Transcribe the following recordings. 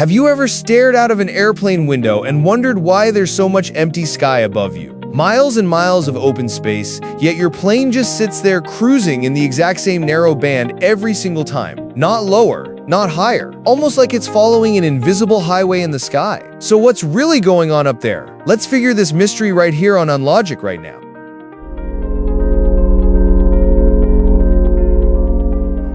Have you ever stared out of an airplane window and wondered why there's so much empty sky above you? Miles and miles of open space, yet your plane just sits there cruising in the exact same narrow band every single time. Not lower, not higher, almost like it's following an invisible highway in the sky. So what's really going on up there? Let's figure this mystery right here on UnLogic right now.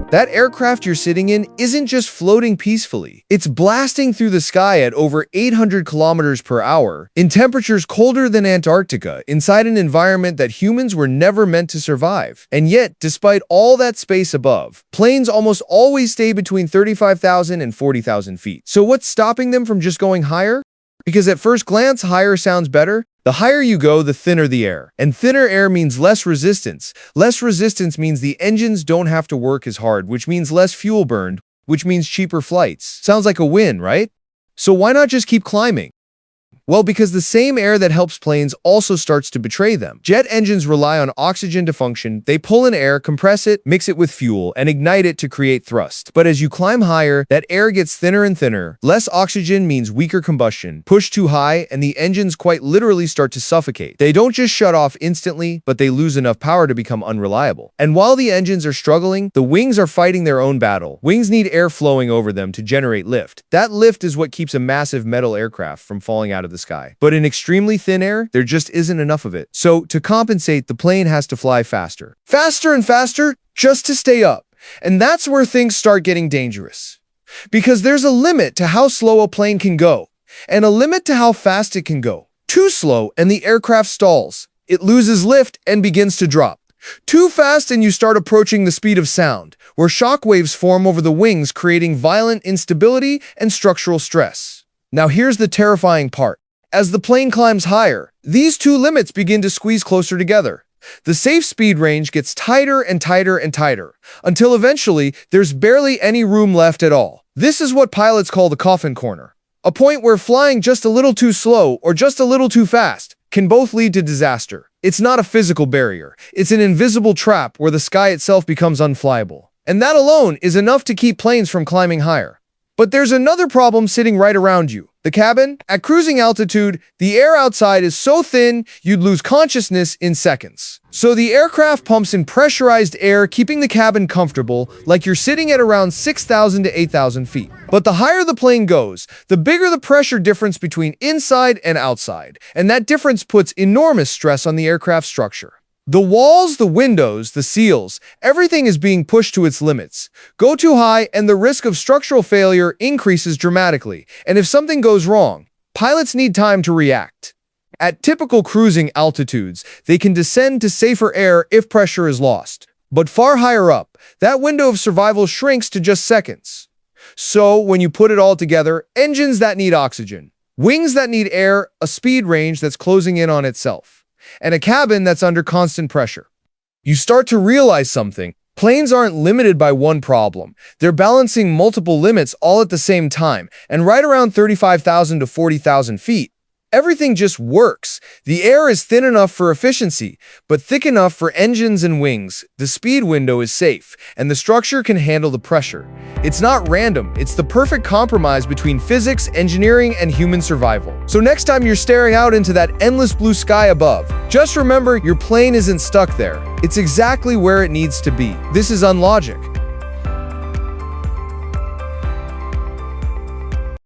That aircraft you're sitting in isn't just floating peacefully. It's blasting through the sky at over 800 kilometers per hour, in temperatures colder than Antarctica, inside an environment that humans were never meant to survive. And yet, despite all that space above, planes almost always stay between 35,000 and 40,000 feet. So what's stopping them from just going higher? Because at first glance, higher sounds better. The higher you go, the thinner the air. And thinner air means less resistance. Less resistance means the engines don't have to work as hard, which means less fuel burned, which means cheaper flights. Sounds like a win, right? So why not just keep climbing? Well, because the same air that helps planes also starts to betray them. Jet engines rely on oxygen to function. They pull in air, compress it, mix it with fuel, and ignite it to create thrust. But as you climb higher, that air gets thinner and thinner. Less oxygen means weaker combustion. Push too high, and the engines quite literally start to suffocate. They don't just shut off instantly, but they lose enough power to become unreliable. And while the engines are struggling, the wings are fighting their own battle. Wings need air flowing over them to generate lift. That lift is what keeps a massive metal aircraft from falling out of the sky. But in extremely thin air, there just isn't enough of it. So to compensate, the plane has to fly faster. Faster and faster just to stay up. And that's where things start getting dangerous. Because there's a limit to how slow a plane can go, and a limit to how fast it can go. Too slow and the aircraft stalls. It loses lift and begins to drop. Too fast and you start approaching the speed of sound, where shock waves form over the wings, creating violent instability and structural stress. Now here's the terrifying part. As the plane climbs higher, these two limits begin to squeeze closer together. The safe speed range gets tighter and tighter and tighter, until eventually there's barely any room left at all. This is what pilots call the Coffin corner, a point where flying just a little too slow or just a little too fast can both lead to disaster. It's not a physical barrier, it's an invisible trap where the sky itself becomes unflyable. And that alone is enough to keep planes from climbing higher. But there's another problem sitting right around you. The cabin. At cruising altitude, the air outside is so thin, you'd lose consciousness in seconds. So the aircraft pumps in pressurized air, keeping the cabin comfortable, like you're sitting at around 6,000 to 8,000 feet. But the higher the plane goes, the bigger the pressure difference between inside and outside. And that difference puts enormous stress on the aircraft structure. The walls, the windows, the seals, everything is being pushed to its limits. Go too high and the risk of structural failure increases dramatically. And if something goes wrong, pilots need time to react. At typical cruising altitudes, they can descend to safer air if pressure is lost. But far higher up, that window of survival shrinks to just seconds. So when you put it all together, engines that need oxygen, wings that need air, a speed range that's closing in on itself, and a cabin that's under constant pressure. You start to realize something. Planes aren't limited by one problem. They're balancing multiple limits all at the same time, and right around 35,000 to 40,000 feet, everything just works. The air is thin enough for efficiency, but thick enough for engines and wings. The speed window is safe, and the structure can handle the pressure. It's not random. It's the perfect compromise between physics, engineering, and human survival. So next time you're staring out into that endless blue sky above, just remember your plane isn't stuck there. It's exactly where it needs to be. This is UnLogic.